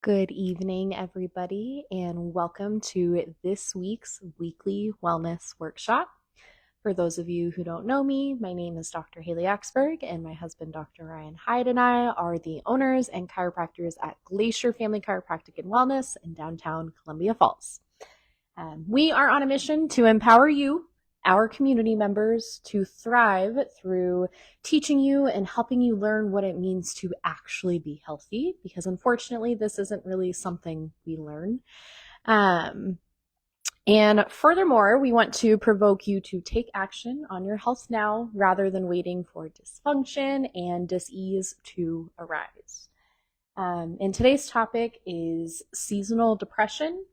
Good evening, everybody, and welcome to this week's weekly wellness workshop. For those of you who don't know me, my name is Dr. Hailey, and my husband, Dr. Ryan Hyde, and I are the owners and chiropractors at Glacier Family Chiropractic and Wellness in downtown Columbia Falls. We are on a mission to empower you, our community members, to thrive through teaching you and helping you learn what it means to actually be healthy, because unfortunately, this isn't really something we learn. And furthermore, we want to provoke you to take action on your health now rather than waiting for dysfunction and dis-ease to arise. And today's topic is seasonal depression,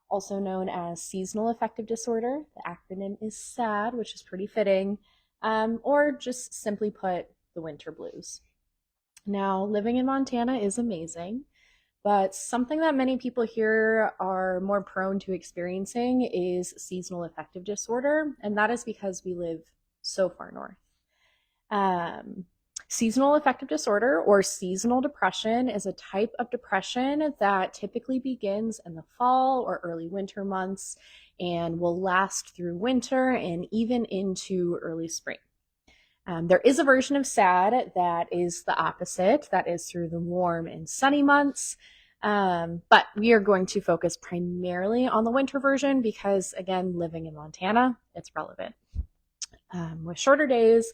also known as seasonal affective disorder. The acronym is S.A.D, which is pretty fitting, or just simply put, the winter blues. Now, living in Montana is amazing, but something that many people here are more prone to experiencing is seasonal affective disorder, and that is because we live so far north. Seasonal affective disorder or seasonal depression is a type of depression that typically begins in the fall or early winter months and will last through winter and even into early spring. There is a version of S.A.D that is the opposite, that is through the warm and sunny months. But we are going to focus primarily on the winter version because, again, living in Montana, it's relevant. With shorter days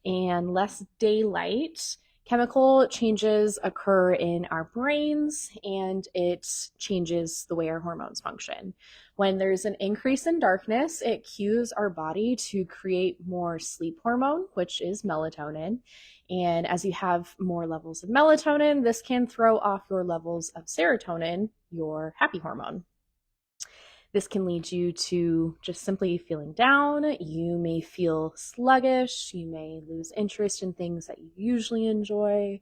and less daylight, chemical changes occur in our brains and it changes the way our hormones function. When there's an increase in darkness, it cues our body to create more sleep hormone, which is melatonin. And as you have more levels of melatonin, this can throw off your levels of serotonin, your happy hormone. This can lead you to just simply feeling down. You may feel sluggish. You may lose interest in things that you usually enjoy.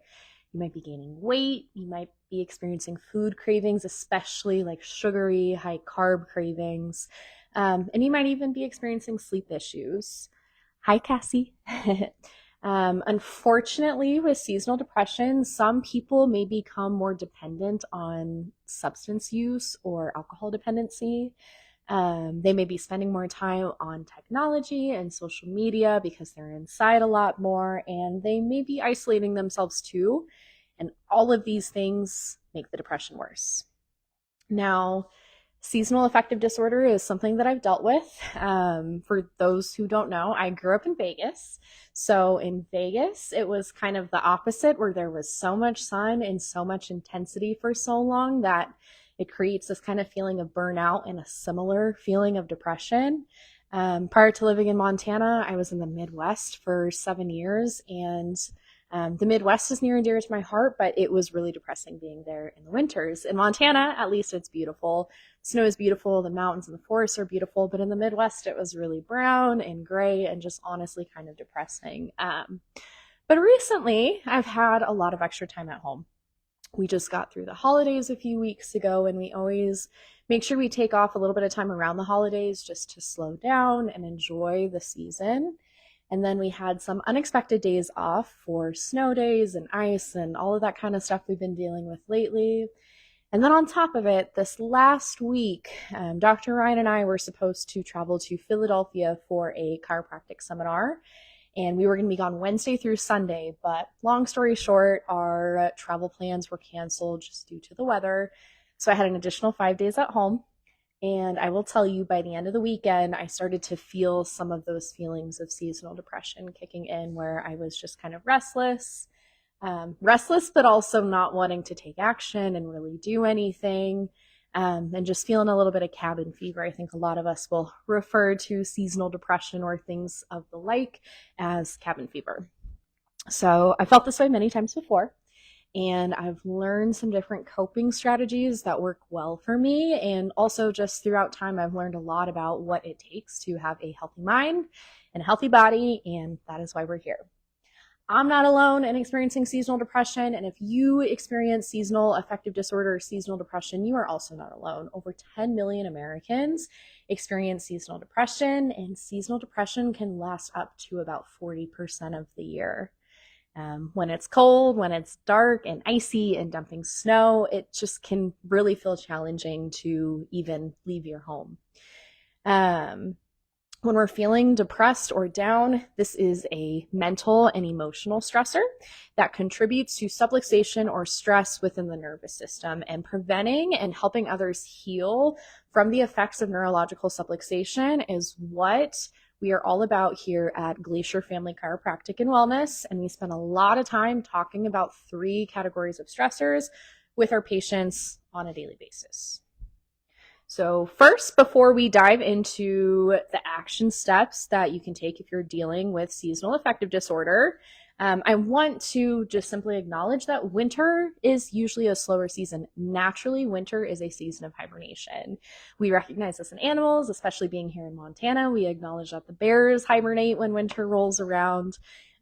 You might be gaining weight. You might be experiencing food cravings, especially like sugary, high carb cravings. And you might even be experiencing sleep issues. Hi, Cassie. Unfortunately, with seasonal depression, some people may become more dependent on substance use or alcohol dependency. They may be spending more time on technology and social media because they're inside a lot more, and they may be isolating themselves too. And all of these things make the depression worse. Now, seasonal affective disorder is something that I've dealt with. For those who don't know, I grew up in Vegas. So in Vegas, it was kind of the opposite, where there was so much sun and so much intensity for so long that it creates this kind of feeling of burnout and a similar feeling of depression. Prior to living in Montana, I was in the Midwest for 7 years, and the Midwest is near and dear to my heart, but it was really depressing being there in the winters. In Montana, at least, it's beautiful. Snow is beautiful. The mountains and the forests are beautiful. But in the Midwest, it was really brown and gray and just honestly kind of depressing. But recently, I've had a lot of extra time at home. We just got through the holidays a few weeks ago, and we always make sure we take off a little bit of time around the holidays just to slow down and enjoy the season. And then we had some unexpected days off for snow days and ice and all of that kind of stuff we've been dealing with lately. And then on top of it, this last week, Dr. Ryan and I were supposed to travel to Philadelphia for a chiropractic seminar. And we were going to be gone Wednesday through Sunday. But long story short, our travel plans were canceled just due to the weather. So I had an additional 5 days at home. And I will tell you, by the end of the weekend, I started to feel some of those feelings of seasonal depression kicking in, where I was just kind of restless, but also not wanting to take action and really do anything, and just feeling a little bit of cabin fever. I think a lot of us will refer to seasonal depression or things of the like as cabin fever. So I felt this way many times before. And I've learned some different coping strategies that work well for me. And also just throughout time, I've learned a lot about what it takes to have a healthy mind and a healthy body. And that is why we're here. I'm not alone in experiencing seasonal depression. And if you experience seasonal affective disorder or seasonal depression, you are also not alone. Over 10 million Americans experience seasonal depression, and seasonal depression can last up to about 40% of the year. When it's cold, when it's dark and icy and dumping snow, it just can really feel challenging to even leave your home. Um, when we're feeling depressed or down, this is a mental and emotional stressor that contributes to subluxation or stress within the nervous system, and preventing and helping others heal from the effects of neurological subluxation is what we are all about here at Glacier Family Chiropractic and Wellness. And we spend a lot of time talking about 3 categories of stressors with our patients on a daily basis. So first, before we dive into the action steps that you can take if you're dealing with seasonal affective disorder, I want to just simply acknowledge that winter is usually a slower season. Naturally, winter is a season of hibernation. We recognize this in animals, especially being here in Montana. We acknowledge that the bears hibernate when winter rolls around.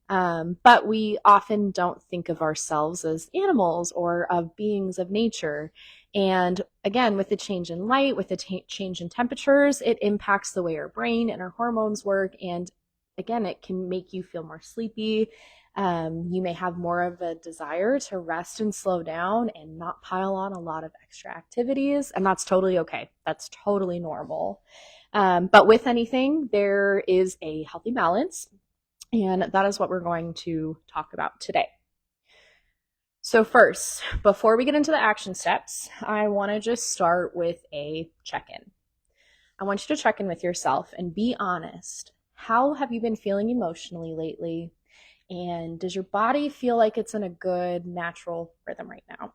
But we often don't think of ourselves as animals or of beings of nature. And again, with the change in light, with the change in temperatures, it impacts the way our brain and our hormones work. And again, it can make you feel more sleepy. You may have more of a desire to rest and slow down and not pile on a lot of extra activities. And that's totally okay. That's totally normal. But with anything, there is a healthy balance. And that is what we're going to talk about today. So first, before we get into the action steps, I want to just start with a check-in. I want you to check in with yourself and be honest. How have you been feeling emotionally lately? And does your body feel like it's in a good, natural rhythm right now?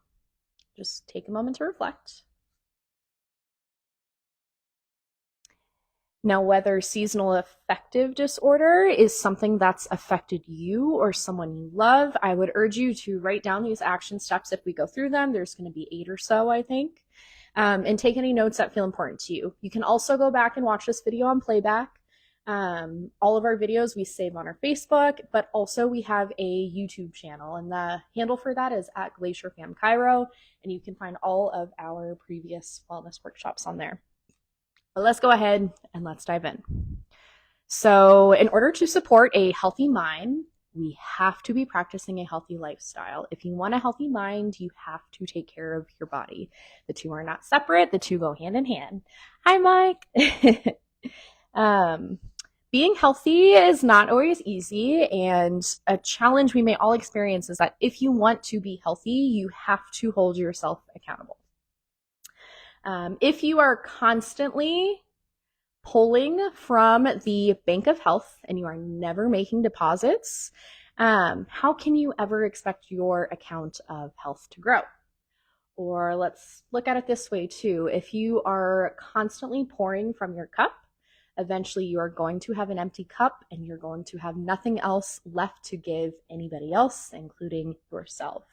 Just take a moment to reflect. Now, whether seasonal affective disorder is something that's affected you or someone you love, I would urge you to write down these action steps. If we go through them, there's going to be 8 or so, I think, and take any notes that feel important to you. You can also go back and watch this video on playback. All of our videos we save on our Facebook, but also we have a YouTube channel, and the handle for that is at Glacier Fam Chiro, and you can find all of our previous wellness workshops on there. But let's go ahead and let's dive in. So in order to support a healthy mind, we have to be practicing a healthy lifestyle. If you want a healthy mind, you have to take care of your body. The two are not separate. The two go hand in hand. Hi, Mike. Being healthy is not always easy, and a challenge we may all experience is that if you want to be healthy, you have to hold yourself accountable. If you are constantly pulling from the bank of health and you are never making deposits, how can you ever expect your account of health to grow? Or let's look at it this way too. If you are constantly pouring from your cup, eventually you are going to have an empty cup and you're going to have nothing else left to give anybody else, including yourself.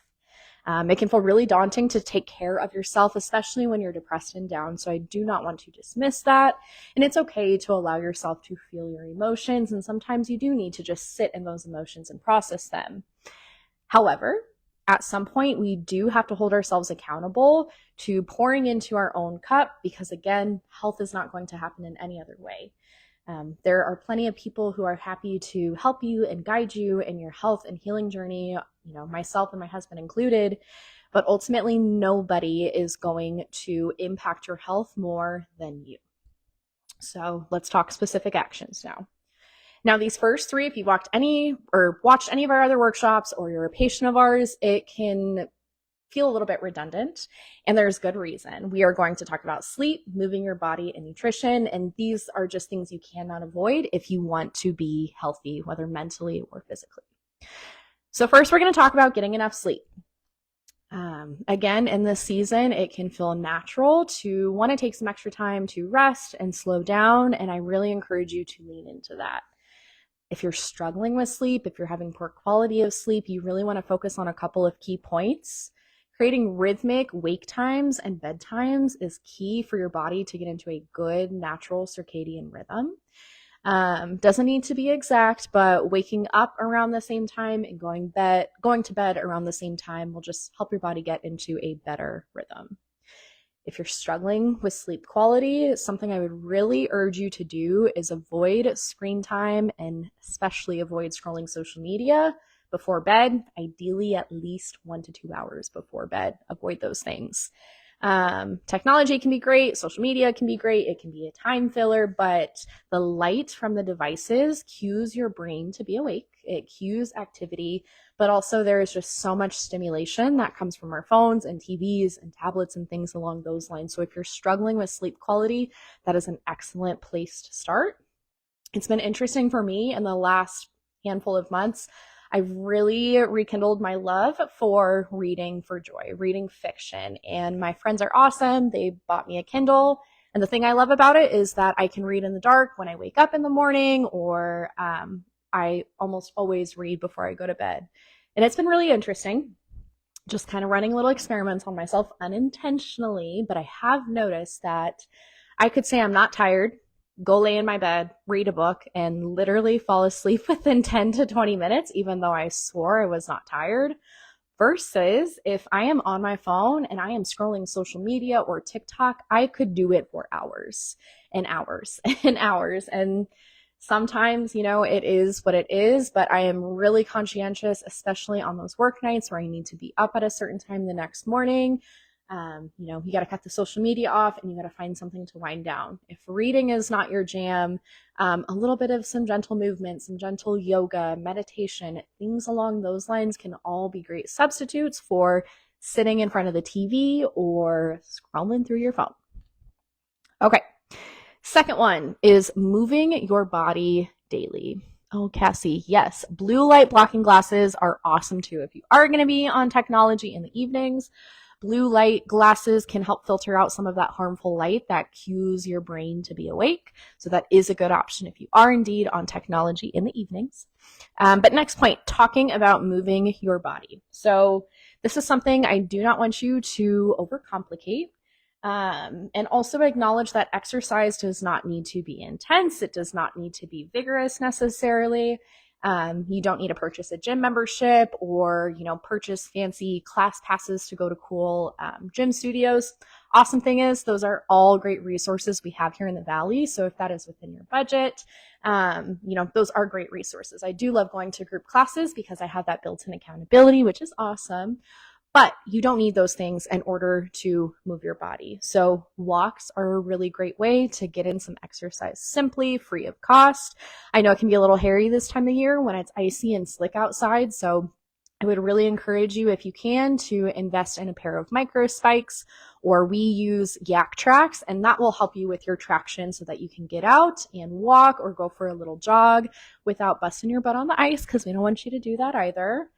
It can feel really daunting to take care of yourself, especially when you're depressed and down. So I do not want to dismiss that. And it's okay to allow yourself to feel your emotions. And sometimes you do need to just sit in those emotions and process them. However, at some point, we do have to hold ourselves accountable to pouring into our own cup, because again, health is not going to happen in any other way. There are plenty of people who are happy to help you and guide you in your health and healing journey, myself and my husband included, but ultimately nobody is going to impact your health more than you. So let's talk specific actions now. Now, these first 3, if you've watched any of our other workshops or you're a patient of ours, it can feel a little bit redundant, and there's good reason. We are going to talk about sleep, moving your body, and nutrition, and these are just things you cannot avoid if you want to be healthy, whether mentally or physically. So first, we're going to talk about getting enough sleep. Again, in this season, it can feel natural to want to take some extra time to rest and slow down, and I really encourage you to lean into that. If you're struggling with sleep, if you're having poor quality of sleep, you really want to focus on a couple of key points. Creating rhythmic wake times and bedtimes is key for your body to get into a good natural circadian rhythm. Doesn't need to be exact, but waking up around the same time and going to bed around the same time will just help your body get into a better rhythm. If you're struggling with sleep quality, something I would really urge you to do is avoid screen time, and especially avoid scrolling social media before bed, ideally at least 1 to 2 hours before bed. Avoid those things. Technology can be great. Social media can be great. It can be a time filler, but the light from the devices cues your brain to be awake. It cues activity, but also there is just so much stimulation that comes from our phones and TVs and tablets and things along those lines. So if you're struggling with sleep quality, that is an excellent place to start. It's been interesting for me in the last handful of months. I've really rekindled my love for reading for joy, reading fiction. And my friends are awesome. They bought me a Kindle. And the thing I love about it is that I can read in the dark when I wake up in the morning, or I almost always read before I go to bed. And it's been really interesting, just kind of running little experiments on myself unintentionally. But I have noticed that I could say I'm not tired, go lay in my bed, read a book, and literally fall asleep within 10 to 20 minutes, even though I swore I was not tired. Versus if I am on my phone and I am scrolling social media or TikTok, I could do it for hours and hours and hours. And sometimes, it is what it is, but I am really conscientious, especially on those work nights where I need to be up at a certain time the next morning. You got to cut the social media off and you got to find something to wind down. If reading is not your jam, a little bit of some gentle movement, some gentle yoga, meditation, things along those lines can all be great substitutes for sitting in front of the TV or scrolling through your phone. Okay. Second one is moving your body daily. Oh, Cassie, yes, blue light blocking glasses are awesome too. If you are going to be on technology in the evenings, blue light glasses can help filter out some of that harmful light that cues your brain to be awake. So that is a good option if you are indeed on technology in the evenings. But next point, talking about moving your body. So this is something I do not want you to overcomplicate. And also acknowledge that exercise does not need to be intense. It does not need to be vigorous necessarily. You don't need to purchase a gym membership or, purchase fancy class passes to go to cool gym studios. Awesome thing is those are all great resources we have here in the Valley. So if that is within your budget, those are great resources. I do love going to group classes because I have that built-in accountability, which is awesome. But you don't need those things in order to move your body. So walks are a really great way to get in some exercise simply, free of cost. I know it can be a little hairy this time of year when it's icy and slick outside. So I would really encourage you, if you can, to invest in a pair of micro spikes, or we use Yak Tracks, and that will help you with your traction so that you can get out and walk or go for a little jog without busting your butt on the ice, because we don't want you to do that either.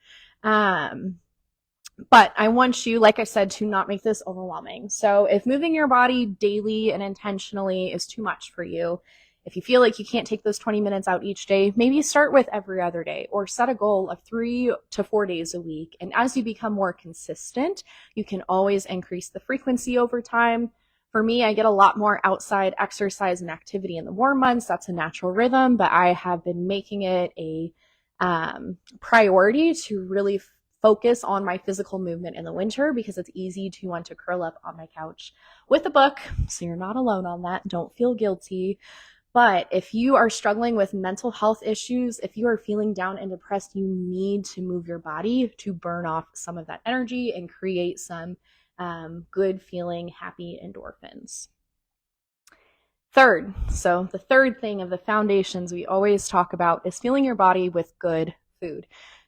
But I want you, like I said, to not make this overwhelming. So if moving your body daily and intentionally is too much for you, if you feel like you can't take those 20 minutes out each day, maybe start with every other day, or set a goal of 3 to 4 days a week. And as you become more consistent, you can always increase the frequency over time. For me, I get a lot more outside exercise and activity in the warm months. That's a natural rhythm, but I have been making it a priority to really focus on my physical movement in the winter, because it's easy to want to curl up on my couch with a book. So you're not alone on that. Don't feel guilty. But if you are struggling with mental health issues, if you are feeling down and depressed, you need to move your body to burn off some of that energy and create some good feeling, happy endorphins. Third, so the third thing of the foundations we always talk about is filling your body with good food.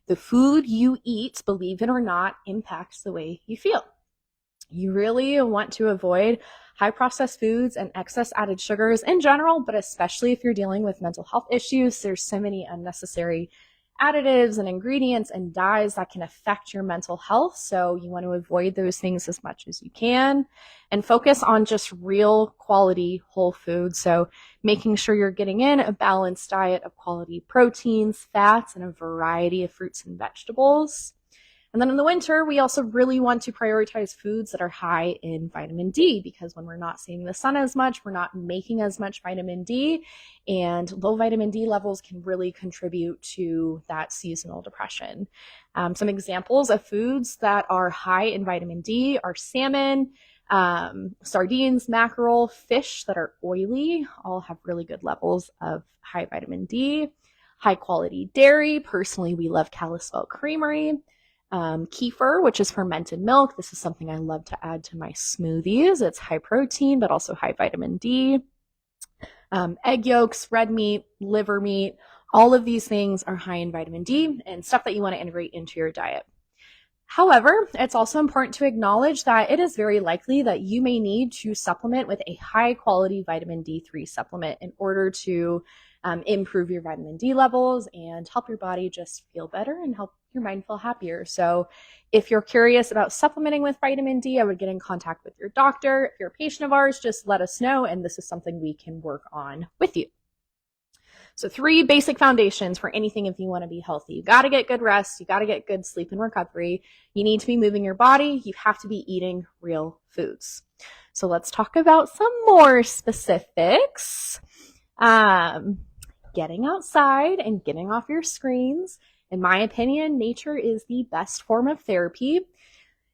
The food you eat, believe it or not, impacts the way you feel. You really want to avoid high processed foods and excess added sugars in general, but especially if you're dealing with mental health issues. There's so many unnecessary additives and ingredients and dyes that can affect your mental health. So you want to avoid those things as much as you can and focus on just real quality whole food. So making sure you're getting in a balanced diet of quality proteins, fats, and a variety of fruits and vegetables. And then in the winter, we also really want to prioritize foods that are high in vitamin D, because when we're not seeing the sun as much, we're not making as much vitamin D, and low vitamin D levels can really contribute to that seasonal depression. Some examples of foods that are high in vitamin D are salmon, sardines, mackerel, fish that are oily, all have really good levels of high vitamin D. high quality dairy. Personally, we love Kalispell Creamery. Kefir, which is fermented milk. This is something I love to add to my smoothies. It's high protein, but also high vitamin D. Egg yolks, red meat, liver meat, all of these things are high in vitamin D and stuff that you want to integrate into your diet. However, it's also important to acknowledge that it is very likely that you may need to supplement with a high quality vitamin D3 supplement in order to improve your vitamin D levels and help your body just feel better and help your mind feel happier. So if you're curious about supplementing with vitamin D, I would get in contact with your doctor. If you're a patient of ours, just let us know, and this is something we can work on with you. So 3 basic foundations for anything if you want to be healthy. You got to get good rest. You got to get good sleep and recovery. You need to be moving your body. You have to be eating real foods. So let's talk about some more specifics. Getting outside and getting off your screens. In my opinion, nature is the best form of therapy.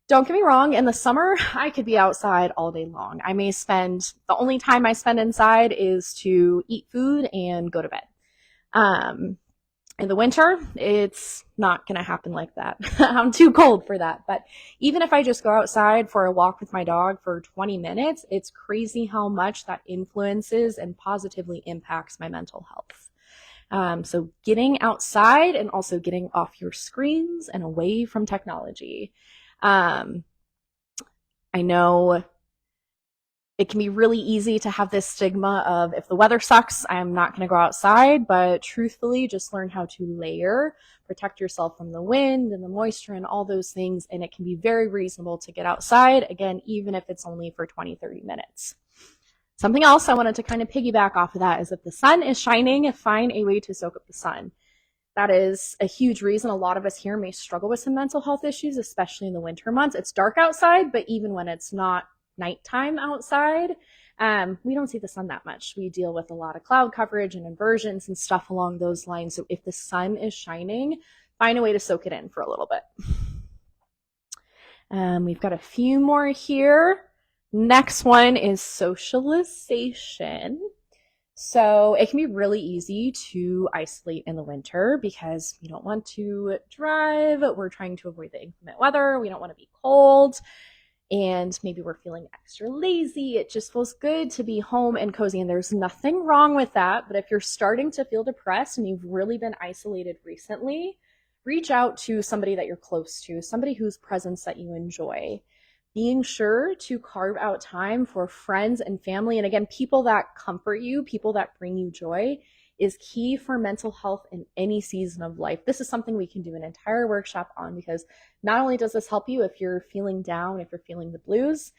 Don't get me wrong, in the summer, I could be outside all day long. The only time I spend inside is to eat food and go to bed. In the winter, it's not going to happen like that. I'm too cold for that. But even if I just go outside for a walk with my dog for 20 minutes, it's crazy how much that influences and positively impacts my mental health. So getting outside and also getting off your screens and away from technology. I know it can be really easy to have this stigma of if the weather sucks, I'm not going to go outside, but truthfully, just learn how to layer, protect yourself from the wind and the moisture and all those things. And it can be very reasonable to get outside, again, even if it's only for 20, 30 minutes. Something else I wanted to kind of piggyback off of that is if the sun is shining, find a way to soak up the sun. That is a huge reason a lot of us here may struggle with some mental health issues, especially in the winter months. It's dark outside, but even when it's not nighttime outside, we don't see the sun that much. We deal with a lot of cloud coverage and inversions and stuff along those lines. So if the sun is shining, find a way to soak it in for a little bit. We've got a few more here. Next one is socialization. So it can be really easy to isolate in the winter because we don't want to drive. We're trying to avoid the inclement weather. We don't want to be cold. And maybe we're feeling extra lazy. It just feels good to be home and cozy. And there's nothing wrong with that. But if you're starting to feel depressed and you've really been isolated recently, reach out to somebody that you're close to, somebody whose presence that you enjoy. Being sure to carve out time for friends and family, and again, people that comfort you, people that bring you joy, is key for mental health in any season of life. This is something we can do an entire workshop on because not only does this help you if you're feeling down, if you're feeling the blues,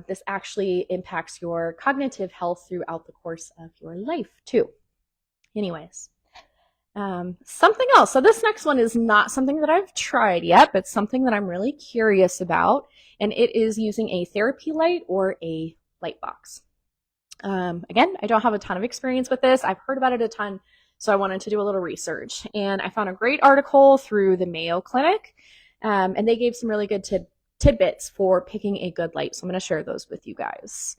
this actually impacts your cognitive health throughout the course of your life too. Anyways. Something else. So this next one is not something that I've tried yet, but something that I'm really curious about, and it is using a therapy light or a light box. Again, I don't have a ton of experience with this. I've heard about it a ton, so I wanted to do a little research, and I found a great article through the Mayo Clinic, and they gave some really good tidbits for picking a good light. So I'm going to share those with you guys.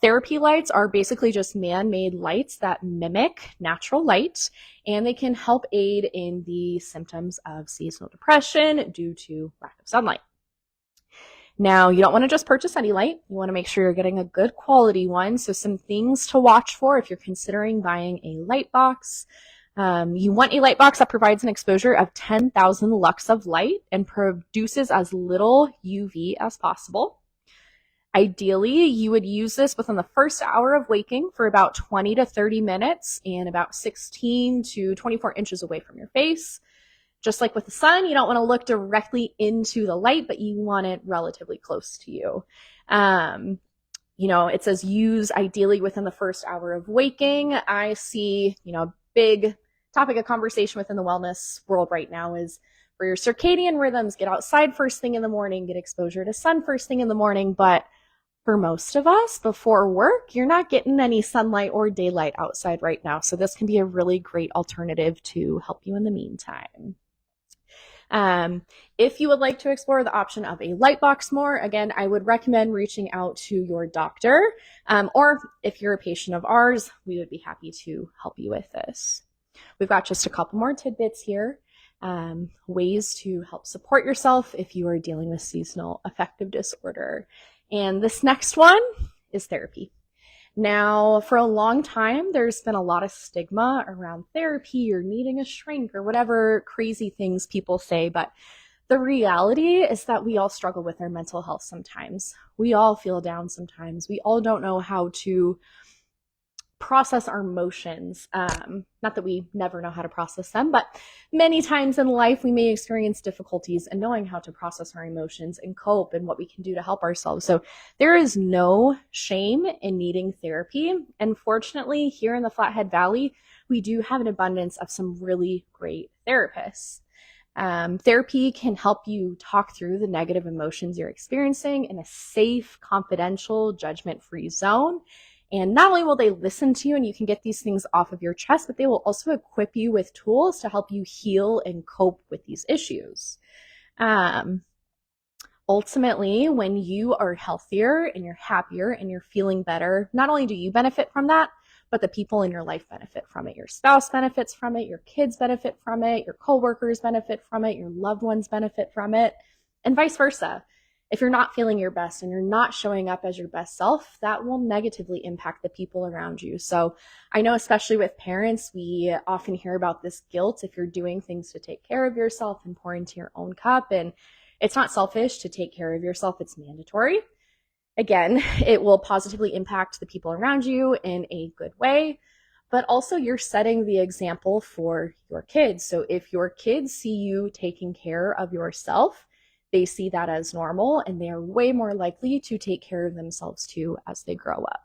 Therapy lights are basically just man-made lights that mimic natural light, and they can help aid in the symptoms of seasonal depression due to lack of sunlight. Now, you don't want to just purchase any light. You want to make sure you're getting a good quality one. So some things to watch for if you're considering buying a light box. You want a light box that provides an exposure of 10,000 lux of light and produces as little UV as possible. Ideally, you would use this within the first hour of waking for about 20 to 30 minutes and about 16 to 24 inches away from your face. Just like with the sun, you don't want to look directly into the light, but you want it relatively close to you. It says use ideally within the first hour of waking. I see, big topic of conversation within the wellness world right now is for your circadian rhythms, get outside first thing in the morning, get exposure to sun first thing in the morning. But for most of us, before work, you're not getting any sunlight or daylight outside right now. So this can be a really great alternative to help you in the meantime. If you would like to explore the option of a light box more, again, I would recommend reaching out to your doctor, or if you're a patient of ours, we would be happy to help you with this. We've got just a couple more tidbits here. Ways to help support yourself if you are dealing with seasonal affective disorder. And this next one is therapy. Now, for a long time, there's been a lot of stigma around therapy or needing a shrink or whatever crazy things people say, but the reality is that we all struggle with our mental health sometimes. We all feel down sometimes. We all don't know how to process our emotions. Not that we never know how to process them, but many times in life we may experience difficulties in knowing how to process our emotions and cope and what we can do to help ourselves. So there is no shame in needing therapy. And fortunately, here in the Flathead Valley, we do have an abundance of some really great therapists. Therapy can help you talk through the negative emotions you're experiencing in a safe, confidential, judgment-free zone. And not only will they listen to you and you can get these things off of your chest, but they will also equip you with tools to help you heal and cope with these issues. Ultimately, when you are healthier and you're happier and you're feeling better, not only do you benefit from that, but the people in your life benefit from it. Your spouse benefits from it, your kids benefit from it, your coworkers benefit from it, your loved ones benefit from it, and vice versa. If you're not feeling your best and you're not showing up as your best self, that will negatively impact the people around you. So I know, especially with parents, we often hear about this guilt if you're doing things to take care of yourself and pour into your own cup. And it's not selfish to take care of yourself, it's mandatory. Again, it will positively impact the people around you in a good way, but also you're setting the example for your kids. So if your kids see you taking care of yourself, they see that as normal and they are way more likely to take care of themselves too as they grow up.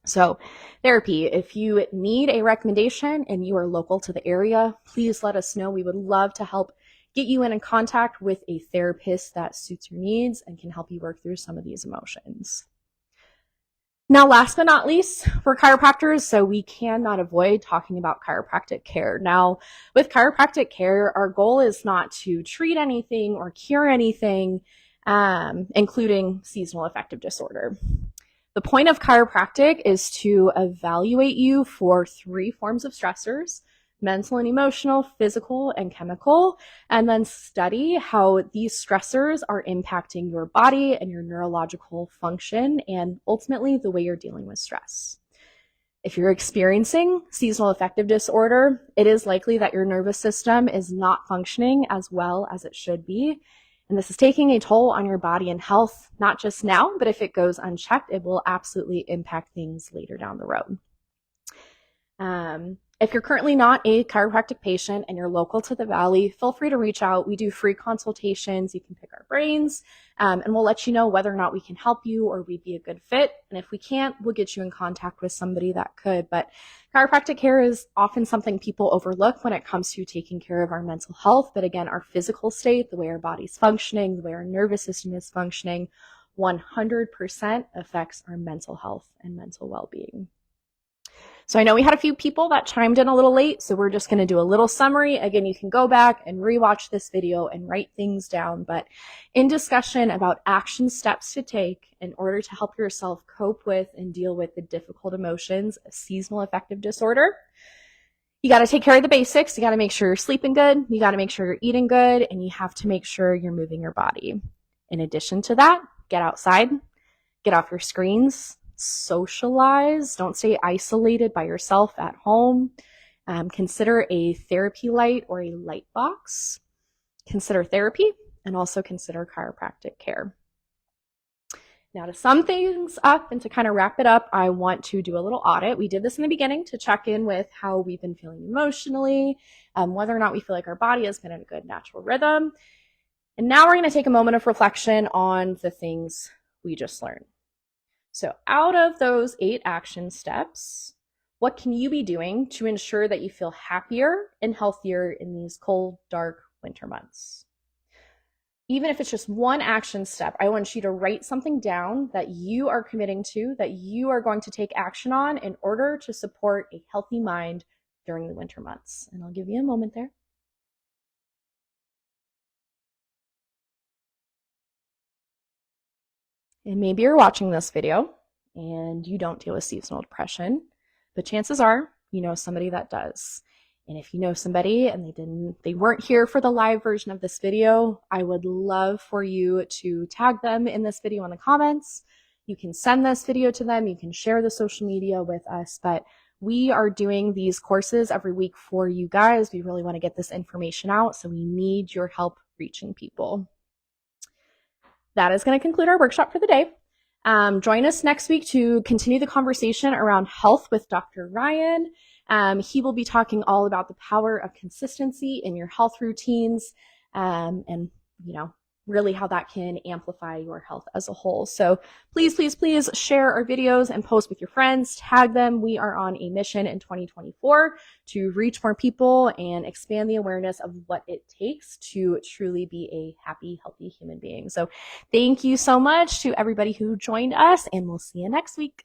So therapy, if you need a recommendation and you are local to the area, please let us know. We would love to help get you in contact with a therapist that suits your needs and can help you work through some of these emotions. Now, last but not least, we're chiropractors, so we cannot avoid talking about chiropractic care. Now, with chiropractic care, our goal is not to treat anything or cure anything, including seasonal affective disorder. The point of chiropractic is to evaluate you for 3 forms of stressors: mental and emotional, physical, and chemical, and then study how these stressors are impacting your body and your neurological function and ultimately the way you're dealing with stress. If you're experiencing seasonal affective disorder, it is likely that your nervous system is not functioning as well as it should be. And this is taking a toll on your body and health, not just now, but if it goes unchecked, it will absolutely impact things later down the road. If you're currently not a chiropractic patient and you're local to the Valley, feel free to reach out. We do free consultations. You can pick our brains, and we'll let you know whether or not we can help you or we'd be a good fit. And if we can't, we'll get you in contact with somebody that could. But chiropractic care is often something people overlook when it comes to taking care of our mental health. But again, our physical state, the way our body's functioning, the way our nervous system is functioning, 100% affects our mental health and mental well-being. So I know we had a few people that chimed in a little late, so we're just going to do a little summary. Again, you can go back and rewatch this video and write things down, but in discussion about action steps to take in order to help yourself cope with and deal with the difficult emotions of seasonal affective disorder, you got to take care of the basics. You got to make sure you're sleeping good. You got to make sure you're eating good, and you have to make sure you're moving your body. In addition to that, get outside, get off your screens, socialize. Don't stay isolated by yourself at home. Consider a therapy light or a light box. Consider therapy and also consider chiropractic care. Now, to sum things up and to kind of wrap it up, I want to do a little audit. We did this in the beginning to check in with how we've been feeling emotionally, whether or not we feel like our body has been in a good natural rhythm. And now we're going to take a moment of reflection on the things we just learned. So out of those 8 action steps, what can you be doing to ensure that you feel happier and healthier in these cold, dark winter months? Even if it's just one action step, I want you to write something down that you are committing to, that you are going to take action on in order to support a healthy mind during the winter months. And I'll give you a moment there. And maybe you're watching this video and you don't deal with seasonal depression, but chances are you know somebody that does. And if you know somebody and they weren't here for the live version of this video, I would love for you to tag them in this video in the comments. You can send this video to them. You can share the social media with us, but we are doing these courses every week for you guys. We really want to get this information out, so we need your help reaching people. That is going to conclude our workshop for the day. Join us next week to continue the conversation around health with Dr. Ryan. He will be talking all about the power of consistency in your health routines, and really how that can amplify your health as a whole. So please, please, please share our videos and post with your friends, tag them. We are on a mission in 2024 to reach more people and expand the awareness of what it takes to truly be a happy, healthy human being. So thank you so much to everybody who joined us, and we'll see you next week.